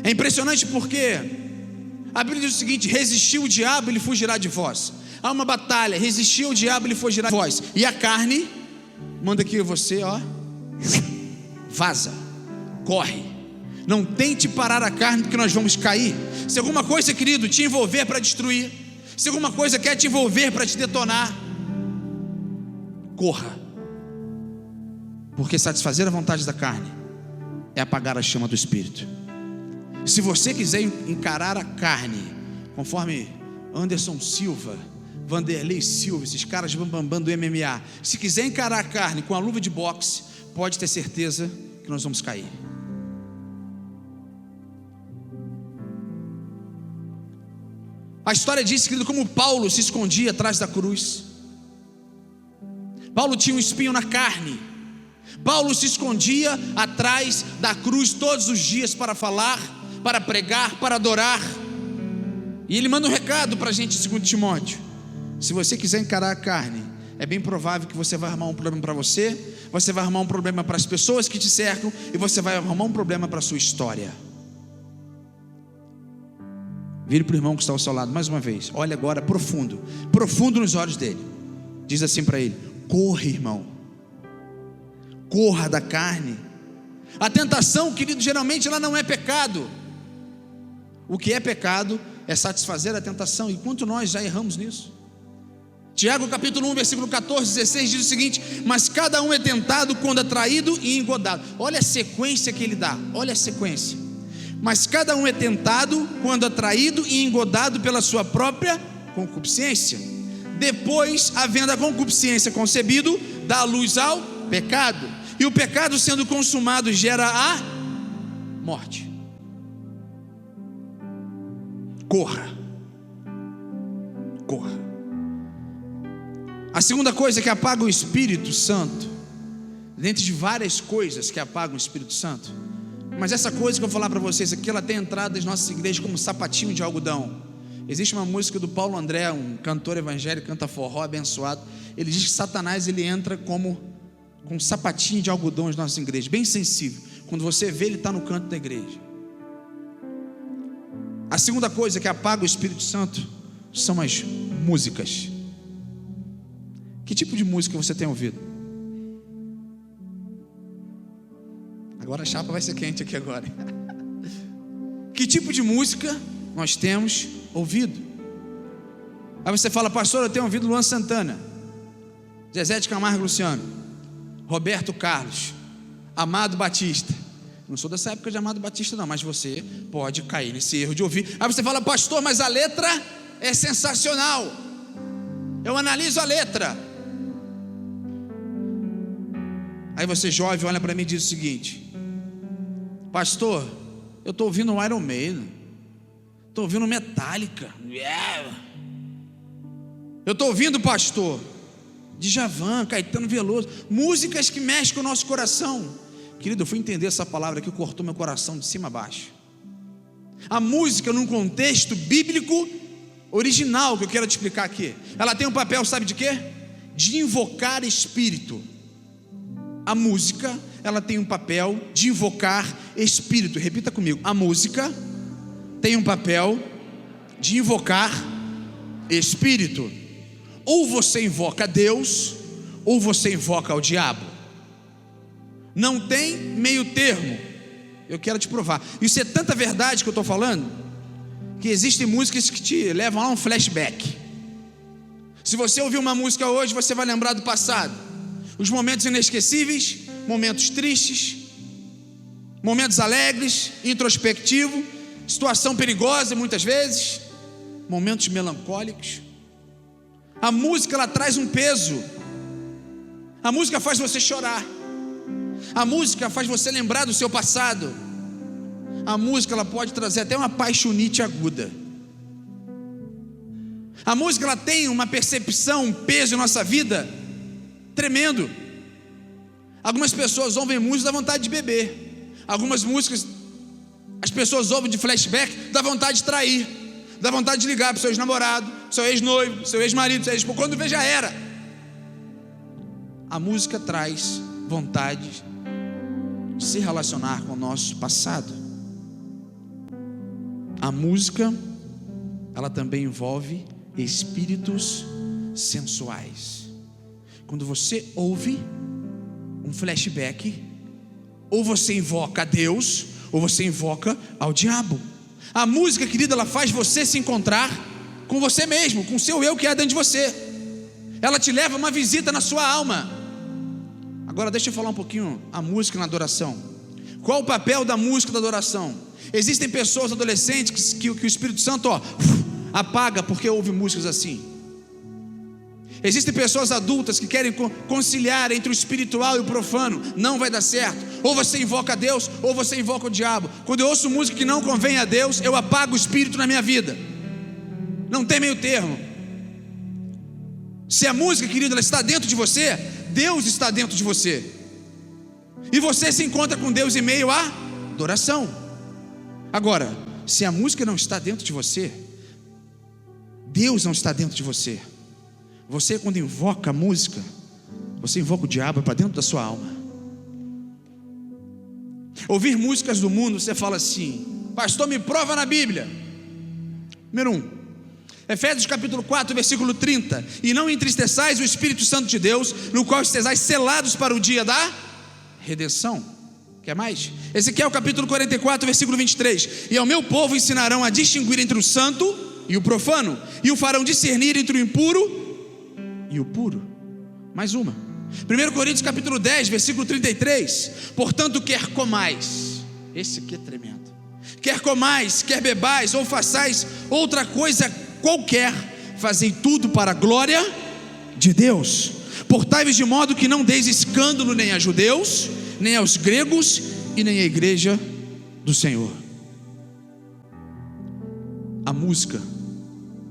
É impressionante porque a Bíblia diz o seguinte: resistiu o diabo, ele fugirá de vós. Há uma batalha, resistiu o diabo, ele fugirá de vós. E a carne manda que você, vaza, corre. Não tente parar a carne, porque nós vamos cair. Se alguma coisa, querido, te envolver para destruir, se alguma coisa quer te envolver para te detonar, corra. Porque satisfazer a vontade da carne é apagar a chama do Espírito. Se você quiser encarar a carne, conforme Anderson Silva, Vanderlei Silva, esses caras bambambam do MMA, se quiser encarar a carne com a luva de boxe, pode ter certeza que nós vamos cair. A história diz, querido, como Paulo se escondia atrás da cruz. Paulo tinha um espinho na carne. Paulo se escondia atrás da cruz todos os dias para falar, para pregar, para adorar. E ele manda um recado para a gente em 2 Timóteo: se você quiser encarar a carne, é bem provável que você vai arrumar um problema para você, você vai arrumar um problema para as pessoas que te cercam, e você vai arrumar um problema para a sua história. Vire para o irmão que está ao seu lado mais uma vez, olha agora profundo, profundo nos olhos dele. Diz assim para ele: corra, irmão, corra da carne. A tentação, querido, geralmente ela não é pecado. O que é pecado é satisfazer a tentação, e quanto nós já erramos nisso. Tiago capítulo 1, versículo 14, 16 diz o seguinte: mas cada um é tentado quando atraído e engodado. Olha a sequência que ele dá, olha a sequência. Mas cada um é tentado quando atraído e engodado pela sua própria concupiscência. Depois, havendo a concupiscência concebido, dá luz ao pecado. E o pecado, sendo consumado, gera a morte. Corra. Corra. A segunda coisa que apaga o Espírito Santo, dentre de várias coisas que apagam o Espírito Santo, mas essa coisa que eu vou falar para vocês aqui, ela tem entrado nas nossas igrejas como sapatinho de algodão. Existe uma música do Paulo André, um cantor evangélico, canta forró abençoado. Ele diz que Satanás, ele entra como com um sapatinho de algodão nas nossas igrejas, bem sensível. Quando você vê, ele está no canto da igreja. A segunda coisa que apaga o Espírito Santo são as músicas. Que tipo de música você tem ouvido? Agora a chapa vai ser quente aqui agora. Que tipo de música nós temos ouvido? Aí você fala: pastor, eu tenho ouvido Luan Santana, Zezé de Camargo e Luciano, Roberto Carlos, Amado Batista. Não sou dessa época de Amado Batista não, mas você pode cair nesse erro de ouvir. Aí você fala: pastor, mas a letra é sensacional, eu analiso a letra. Aí você, jovem, olha para mim e diz o seguinte: pastor, eu estou ouvindo Iron Maiden, estou ouvindo Metallica, eu estou ouvindo, pastor, Djavan, Caetano Veloso, músicas que mexem com o nosso coração. Querido, eu fui entender essa palavra que cortou meu coração de cima a baixo. A música, num contexto bíblico original, que eu quero te explicar aqui, ela tem um papel, sabe de quê? De invocar espírito. A música, ela tem um papel de invocar espírito. Repita comigo: a música tem um papel de invocar espírito. Ou você invoca Deus, ou você invoca o diabo. Não tem meio termo. Eu quero te provar. Isso é tanta verdade que eu estou falando, que existem músicas que te levam a um flashback. Se você ouvir uma música hoje, você vai lembrar do passado. Os momentos inesquecíveis, momentos tristes, momentos alegres, introspectivo, situação perigosa muitas vezes, momentos melancólicos. A música, ela traz um peso. A música faz você chorar. A música faz você lembrar do seu passado. A música, ela pode trazer até uma paixonite aguda. A música, ela tem uma percepção, um peso em nossa vida tremendo. Algumas pessoas ouvem música, dá vontade de beber. Algumas músicas, as pessoas ouvem de flashback, dá vontade de trair, dá vontade de ligar para o seu ex-namorado, seu ex-noivo, seu ex-marido, seu ex-esposo, quando vê já era. A música traz vontade de se relacionar com o nosso passado. A música, ela também envolve espíritos sensuais. Quando você ouve um flashback, ou você invoca a Deus, ou você invoca ao diabo. A música, querida, ela faz você se encontrar com você mesmo, com o seu eu que é dentro de você. Ela te leva uma visita na sua alma. Agora deixa eu falar um pouquinho a música na adoração. Qual o papel da música da adoração? Existem pessoas adolescentes que o Espírito Santo apaga porque ouve músicas assim. Existem pessoas adultas que querem conciliar entre o espiritual e o profano. Não vai dar certo. Ou você invoca a Deus, ou você invoca o diabo. Quando eu ouço música que não convém a Deus, eu apago o espírito na minha vida. Não tem meio termo. Se a música, querido, ela está dentro de você, Deus está dentro de você. E você se encontra com Deus em meio à adoração. Agora, se a música não está dentro de você, Deus não está dentro de você. Você, quando invoca a música, você invoca o diabo para dentro da sua alma. Ouvir músicas do mundo, você fala assim: pastor, me prova na Bíblia. Número 1, Efésios capítulo 4, versículo 30. E não entristeçais o Espírito Santo de Deus, no qual estejais selados para o dia da redenção. Quer mais? Ezequiel capítulo 44, versículo 23. E ao meu povo ensinarão a distinguir entre o santo e o profano, e o farão discernir entre o impuro e o puro. Mais uma, 1 Coríntios capítulo 10, versículo 33. Portanto, quer comais, esse aqui é tremendo, quer comais, quer bebais, ou façais outra coisa qualquer, fazei tudo para a glória de Deus. Portai-vos de modo que não deis escândalo nem a judeus, nem aos gregos, e nem à igreja do Senhor. A música,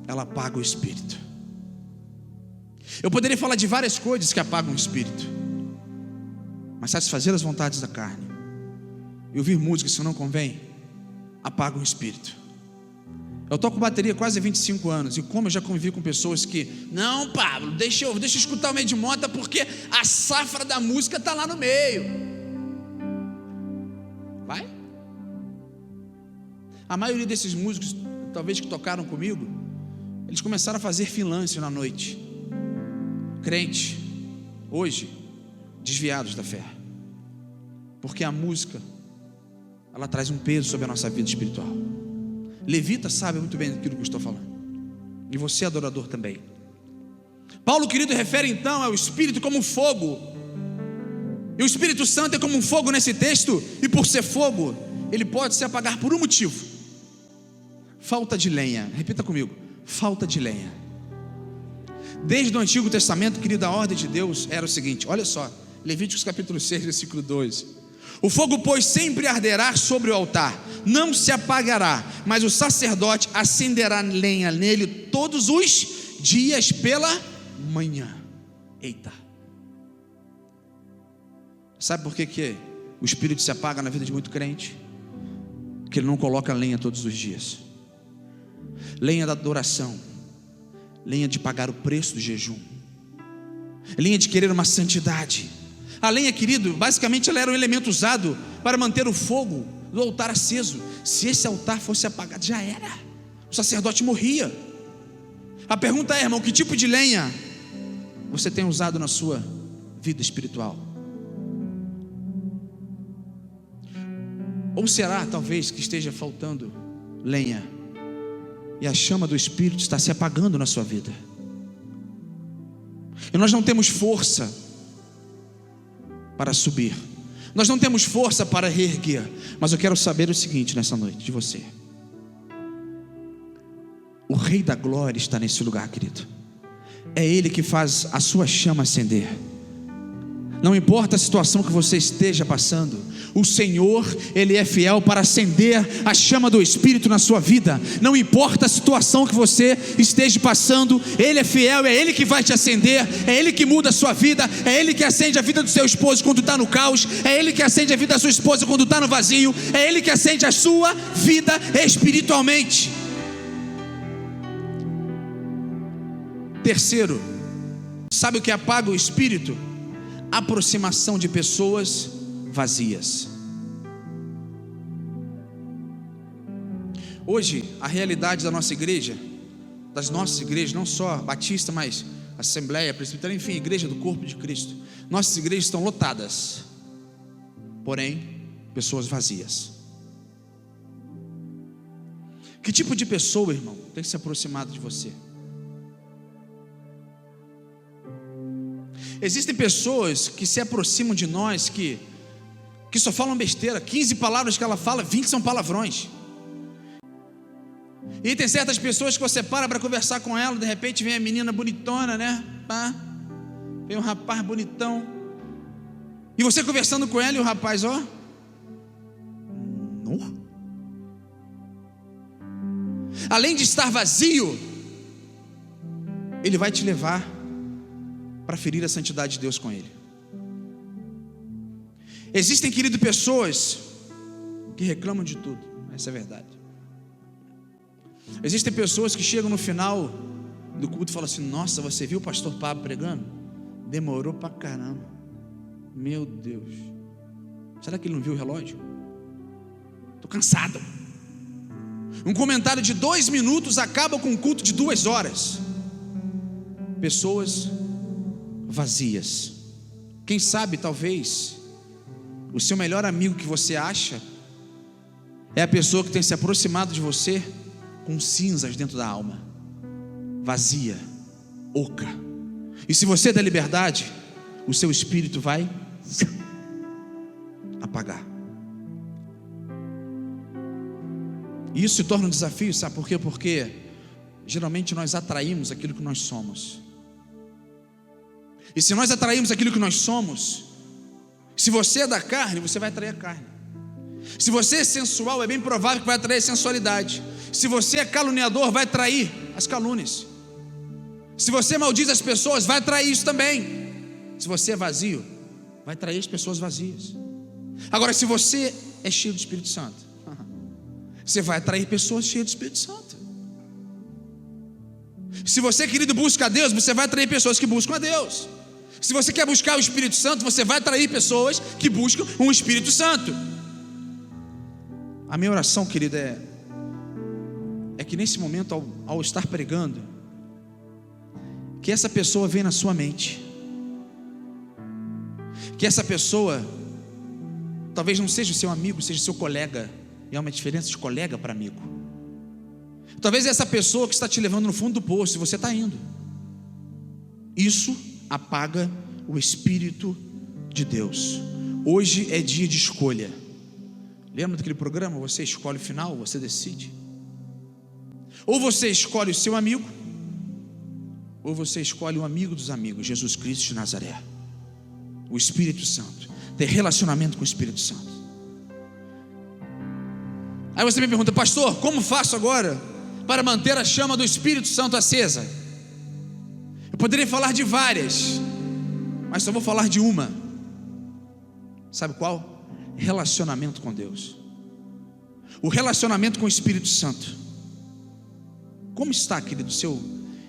ela apaga o espírito. Eu poderia falar de várias coisas que apagam o espírito, mas satisfazer as vontades da carne e ouvir música, se não convém, apaga o espírito. Eu toco bateria quase há 25 anos, e como eu já convivi com pessoas que: não, Pablo, deixa eu escutar o meio de mota, porque a safra da música está lá no meio. Vai? A maioria desses músicos, talvez que tocaram comigo, eles começaram a fazer freelance na noite. Crente, hoje, desviados da fé, porque a música, ela traz um peso sobre a nossa vida espiritual. Levita sabe muito bem daquilo que eu estou falando, e você, adorador, também. Paulo, querido, refere então ao Espírito como fogo, e o Espírito Santo é como um fogo nesse texto, e por ser fogo, ele pode se apagar por um motivo: falta de lenha. Repita comigo: falta de lenha. Desde o Antigo Testamento, querida, a ordem de Deus era o seguinte, olha só, Levíticos capítulo 6, versículo 12. O fogo, pois, sempre arderá sobre o altar, não se apagará, mas o sacerdote acenderá lenha nele todos os dias pela manhã. Eita! Sabe por que o espírito se apaga na vida de muito crente? Porque ele não coloca lenha todos os dias. Lenha da adoração, lenha de pagar o preço do jejum, lenha de querer uma santidade. A lenha, querido, basicamente ela era um elemento usado para manter o fogo do altar aceso. Se esse altar fosse apagado, já era, o sacerdote morria. A pergunta é, irmão, que tipo de lenha você tem usado na sua vida espiritual? Ou será talvez que esteja faltando lenha e a chama do Espírito está se apagando na sua vida, e nós não temos força para subir, nós não temos força para reerguer. Mas eu quero saber o seguinte nessa noite de você: o Rei da Glória está nesse lugar, querido. É Ele que faz a sua chama acender. Não importa a situação que você esteja passando, o Senhor, Ele é fiel para acender a chama do Espírito na sua vida. Não importa a situação que você esteja passando, Ele é fiel, é Ele que vai te acender, é Ele que muda a sua vida, é Ele que acende a vida do seu esposo quando está no caos, é Ele que acende a vida da sua esposa quando está no vazio, é Ele que acende a sua vida espiritualmente. Terceiro, sabe o que apaga o Espírito? Aproximação de pessoas vazias. Hoje, a realidade da nossa igreja, das nossas igrejas, não só Batista, mas Assembleia, Presbiteriana, enfim, Igreja do Corpo de Cristo, nossas igrejas estão lotadas, porém, pessoas vazias. Que tipo de pessoa, irmão, tem se aproximado de você? Existem pessoas que se aproximam de nós que só falam besteira. 15 palavras que ela fala, 20 são palavrões. E tem certas pessoas que você para conversar com ela, de repente vem a menina bonitona, né? Vem um rapaz bonitão, e você conversando com ela e o rapaz, ó, além de estar vazio, ele vai te levar para ferir a santidade de Deus com ele. Existem, querido, pessoas que reclamam de tudo. Essa é a verdade. Existem pessoas que chegam no final do culto e falam assim: nossa, você viu o pastor Pablo pregando? Demorou pra caramba. Meu Deus, será que ele não viu o relógio? Estou cansado. Um comentário de 2 minutos acaba com um culto de 2 horas. Pessoas vazias. Quem sabe, talvez, o seu melhor amigo que você acha é a pessoa que tem se aproximado de você com cinzas dentro da alma, vazia, oca. E se você der liberdade, o seu espírito vai apagar. E isso se torna um desafio, sabe por quê? Porque geralmente nós atraímos aquilo que nós somos. E se nós atraímos aquilo que nós somos, se você é da carne, você vai atrair a carne. Se você é sensual, é bem provável que vai atrair a sensualidade. Se você é caluniador, vai atrair as calúnias. Se você maldiz as pessoas, vai atrair isso também. Se você é vazio, vai atrair as pessoas vazias. Agora, se você é cheio do Espírito Santo, você vai atrair pessoas cheias do Espírito Santo. Se você, querido, busca a Deus, você vai atrair pessoas que buscam a Deus. Se você quer buscar o Espírito Santo, você vai atrair pessoas que buscam um Espírito Santo. A minha oração, querido, é que nesse momento, ao estar pregando, que essa pessoa venha na sua mente, que essa pessoa talvez não seja o seu amigo, seja o seu colega. E há uma diferença de colega para amigo. Talvez essa pessoa que está te levando no fundo do poço, e você está indo. Isso apaga o Espírito de Deus. Hoje é dia de escolha. Lembra daquele programa? Você escolhe o final, você decide. Ou você escolhe o seu amigo, ou você escolhe o amigo dos amigos, Jesus Cristo de Nazaré, o Espírito Santo. Ter relacionamento com o Espírito Santo. Aí você me pergunta: pastor, como faço agora para manter a chama do Espírito Santo acesa? Eu poderia falar de várias, mas só vou falar de uma. Sabe qual? Relacionamento com Deus. O relacionamento com o Espírito Santo. Como está, querido, o seu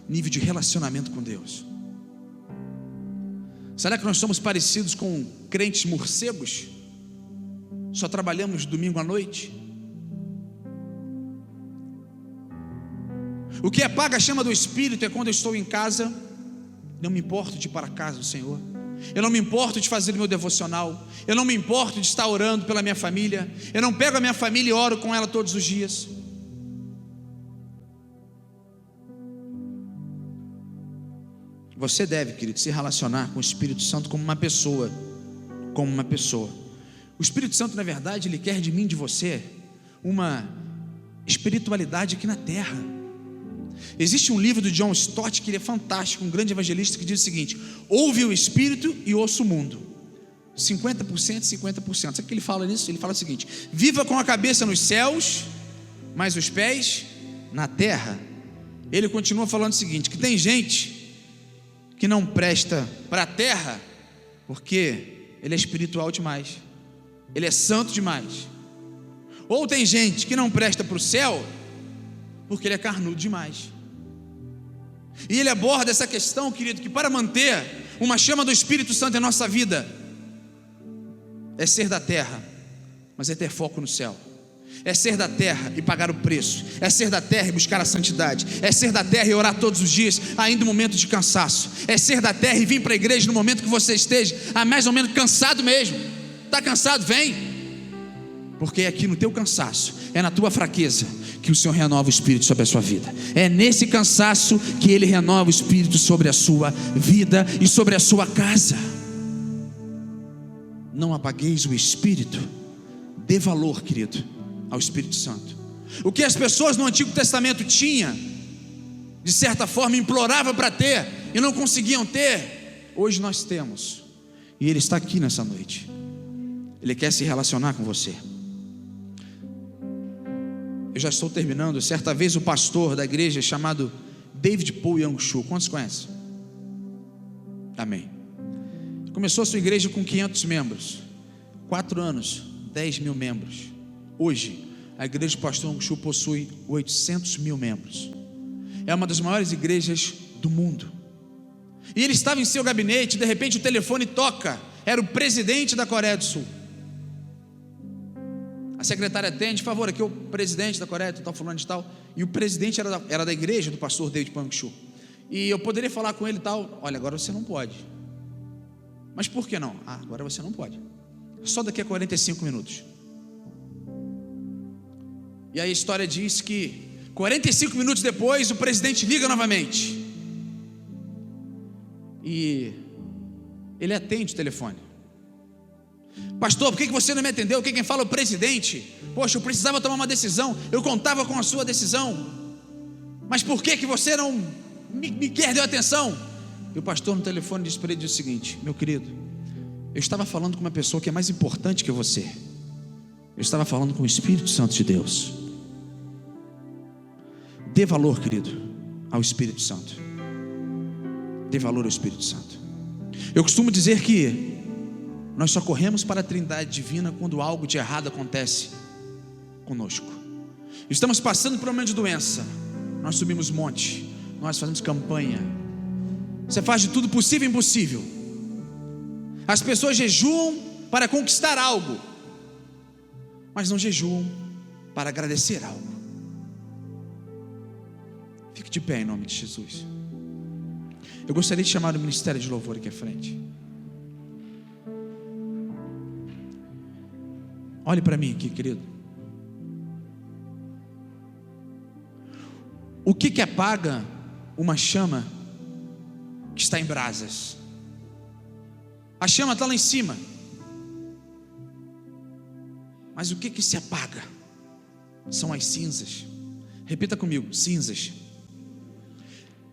nível de relacionamento com Deus? Será que nós somos parecidos com crentes morcegos? Só trabalhamos domingo à noite? O que apaga a chama do Espírito é quando eu estou em casa, não me importo de ir para a casa do Senhor, eu não me importo de fazer o meu devocional, eu não me importo de estar orando pela minha família, eu não pego a minha família e oro com ela todos os dias. Você deve, querido, se relacionar com o Espírito Santo como uma pessoa. O Espírito Santo, na verdade, ele quer de mim, de você, uma espiritualidade aqui na terra. Existe um livro do John Stott que ele é fantástico, um grande evangelista, que diz o seguinte: ouve o Espírito e ouça o mundo. 50%, 50%. Sabe o que ele fala nisso? Ele fala o seguinte: viva com a cabeça nos céus, mas os pés na terra. Ele continua falando o seguinte: que tem gente que não presta para a terra porque ele é espiritual demais, ele é santo demais. Ou tem gente que não presta para o céu porque ele é carnudo demais. E ele aborda essa questão, querido, que para manter uma chama do Espírito Santo em nossa vida é ser da terra, mas é ter foco no céu. É ser da terra e pagar o preço. É ser da terra e buscar a santidade. É ser da terra e orar todos os dias, ainda no momento de cansaço. É ser da terra e vir para a igreja no momento que você esteja mais ou menos cansado mesmo. Está cansado? Vem. Porque é aqui no teu cansaço, é na tua fraqueza, que o Senhor renova o Espírito sobre a sua vida. É nesse cansaço que Ele renova o Espírito sobre a sua vida e sobre a sua casa. Não apagueis o Espírito. Dê valor, querido, ao Espírito Santo. O que as pessoas no Antigo Testamento tinham, de certa forma imploravam para ter e não conseguiam ter, hoje nós temos. E Ele está aqui nessa noite. Ele quer se relacionar com você. Eu já estou terminando. Certa vez o pastor da igreja chamado David Paul Young-Shu, quantos conhecem? Amém. Começou a sua igreja com 500 membros, 4 anos, 10 mil membros. Hoje a igreja do pastor Young-Shu possui 800 mil membros. É uma das maiores igrejas do mundo. E ele estava em seu gabinete, de repente o telefone toca. Era o presidente da Coreia do Sul. A secretária atende: por favor, aqui é o presidente da Coreia, tal, fulano de tal. E o presidente era da igreja do pastor David Paul Young-Shu. E eu poderia falar com ele e tal. Olha, agora você não pode. Mas por que não? Agora você não pode. Só daqui a 45 minutos. E aí a história diz que 45 minutos depois o presidente liga novamente. E ele atende o telefone. Pastor, por que você não me atendeu? Quem fala é o presidente. Poxa, eu precisava tomar uma decisão, eu contava com a sua decisão. Mas por que você não me quer, deu atenção? E o pastor no telefone disse para ele o seguinte: meu querido, eu estava falando com uma pessoa que é mais importante que você. Eu estava falando com o Espírito Santo de Deus. Dê valor, querido, ao Espírito Santo. Dê valor ao Espírito Santo. Eu costumo dizer que nós só corremos para a Trindade Divina quando algo de errado acontece conosco. Estamos passando por um momento de doença, nós subimos monte, nós fazemos campanha. Você faz de tudo possível e impossível. As pessoas jejuam para conquistar algo, mas não jejuam para agradecer algo. Fique de pé em nome de Jesus. Eu gostaria de chamar o ministério de louvor aqui à frente. Olhe para mim aqui, querido. O que apaga uma chama que está em brasas? A chama está lá em cima, mas o que se apaga? São as cinzas. Repita comigo: cinzas.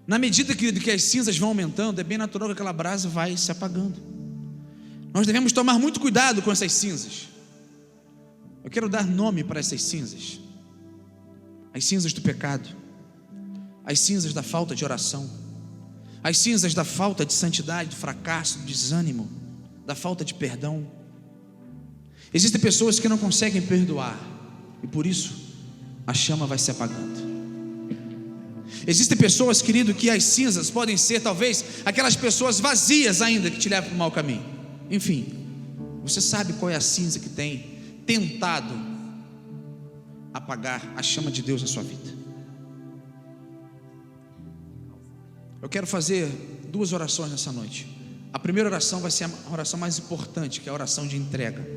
Na medida, querido, que as cinzas vão aumentando, é bem natural que aquela brasa vai se apagando. Nós devemos tomar muito cuidado com essas cinzas. Eu quero dar nome para essas cinzas: as cinzas do pecado, as cinzas da falta de oração, as cinzas da falta de santidade, do fracasso, do desânimo, da falta de perdão. Existem pessoas que não conseguem perdoar e por isso a chama vai se apagando. Existem pessoas, querido, que as cinzas podem ser talvez aquelas pessoas vazias ainda que te levam para o mau caminho. Enfim, você sabe qual é a cinza que tem tentado apagar a chama de Deus na sua vida. Eu quero fazer 2 orações nessa noite. A primeira oração vai ser a oração mais importante, que é a oração de entrega.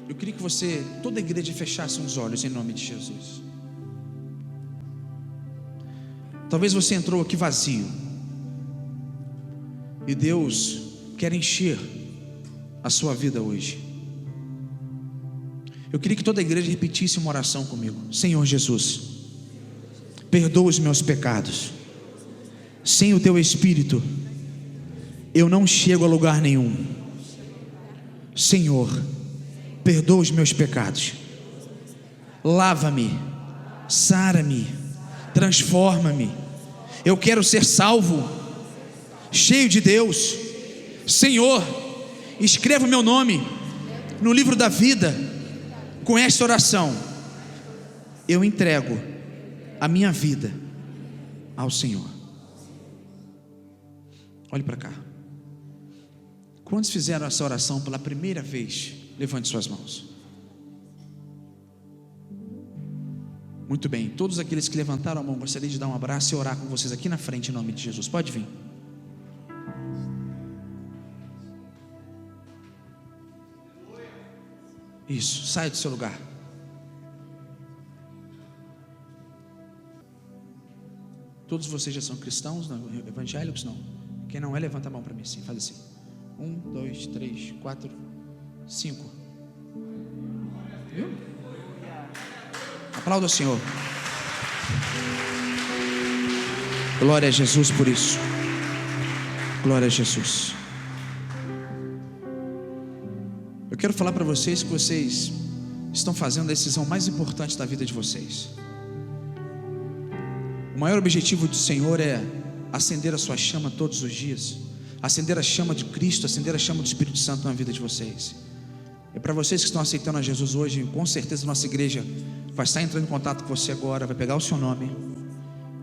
Eu queria que você, toda a igreja, fechasse os olhos em nome de Jesus. Talvez você entrou aqui vazio e Deus quer encher a sua vida hoje. Eu queria que toda a igreja repetisse uma oração comigo: Senhor Jesus, perdoa os meus pecados. Sem o teu Espírito eu não chego a lugar nenhum. Senhor, perdoa os meus pecados, lava-me, sara-me, transforma-me. Eu quero ser salvo, cheio de Deus. Senhor, escreva o meu nome no livro da vida. Com esta oração, eu entrego a minha vida ao Senhor. Olhe para cá. Quantos fizeram essa oração pela primeira vez? Levante suas mãos. Muito bem, todos aqueles que levantaram a mão, gostaria de dar um abraço e orar com vocês aqui na frente, em nome de Jesus. Pode vir. Isso, saia do seu lugar. Todos vocês já são cristãos, não, evangélicos? Não. Quem não é, levanta a mão para mim assim, faz assim. 1, 2, 3, 4, 5. Viu? Aplauda o Senhor. Glória a Jesus por isso. Glória a Jesus. Eu quero falar para vocês que vocês estão fazendo a decisão mais importante da vida de vocês. O maior objetivo do Senhor é acender a sua chama todos os dias, acender a chama de Cristo, acender a chama do Espírito Santo na vida de vocês. É para vocês que estão aceitando a Jesus hoje, com certeza a nossa igreja vai estar entrando em contato com você agora, vai pegar o seu nome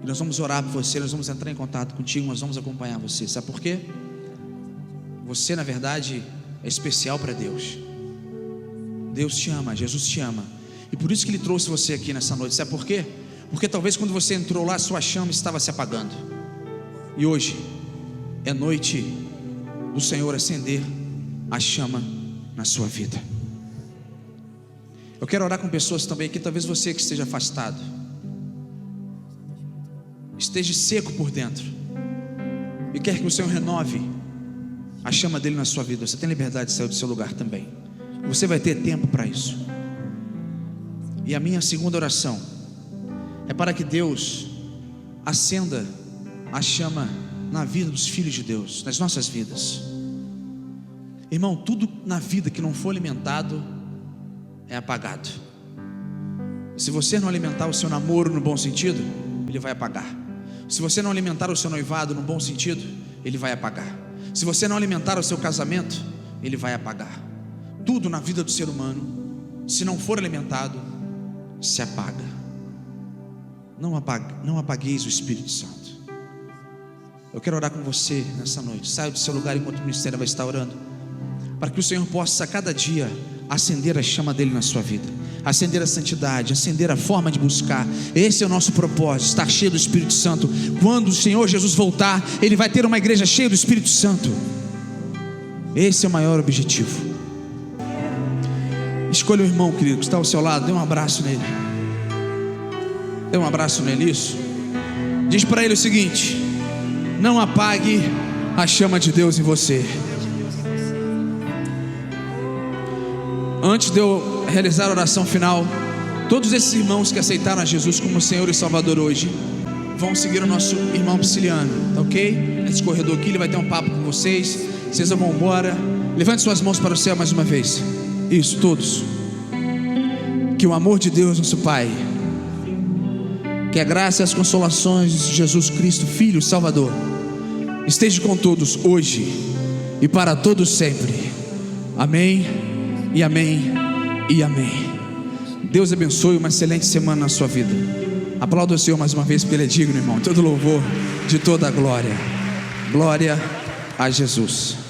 e nós vamos orar por você, nós vamos entrar em contato contigo, nós vamos acompanhar você. Sabe por quê? Você, na verdade, é especial para Deus. Deus te ama, Jesus te ama, e por isso que Ele trouxe você aqui nessa noite. Sabe por quê? Porque talvez quando você entrou lá, sua chama estava se apagando, e hoje é noite do Senhor acender a chama na sua vida. Eu quero orar com pessoas também aqui. Talvez você que esteja afastado, esteja seco por dentro, e quer que o Senhor renove a chama dele na sua vida. Você tem liberdade de sair do seu lugar também. Você vai ter tempo para isso. E a minha segunda oração é para que Deus acenda a chama na vida dos filhos de Deus, nas nossas vidas. Irmão, tudo na vida que não for alimentado é apagado. Se você não alimentar o seu namoro no bom sentido, ele vai apagar. Se você não alimentar o seu noivado no bom sentido, ele vai apagar. Se você não alimentar o seu casamento, ele vai apagar. Tudo na vida do ser humano, se não for alimentado, se apaga. Não apagueis o Espírito Santo. Eu quero orar com você nessa noite. Saia do seu lugar enquanto o ministério vai estar orando, para que o Senhor possa a cada dia acender a chama dele na sua vida, acender a santidade, acender a forma de buscar. Esse é o nosso propósito, estar cheio do Espírito Santo. Quando o Senhor Jesus voltar, Ele vai ter uma igreja cheia do Espírito Santo. Esse é o maior objetivo. Escolha o irmão, querido, que está ao seu lado. Dê um abraço nele. Dê um abraço nele, isso. Diz para ele o seguinte: não apague a chama de Deus em você. Antes de eu realizar a oração final, todos esses irmãos que aceitaram a Jesus como Senhor e Salvador hoje vão seguir o nosso irmão Prisciliano, tá ok? Nesse corredor aqui, ele vai ter um papo com vocês. Vocês vão embora. Levante suas mãos para o céu mais uma vez. Isso, todos. Que o amor de Deus, nosso Pai, que a graça e as consolações de Jesus Cristo, Filho, Salvador, esteja com todos hoje e para todos sempre. Amém, e amém, e amém. Deus abençoe, uma excelente semana na sua vida. Aplauda o Senhor mais uma vez, porque Ele é digno, irmão. Todo louvor, de toda a glória. Glória a Jesus.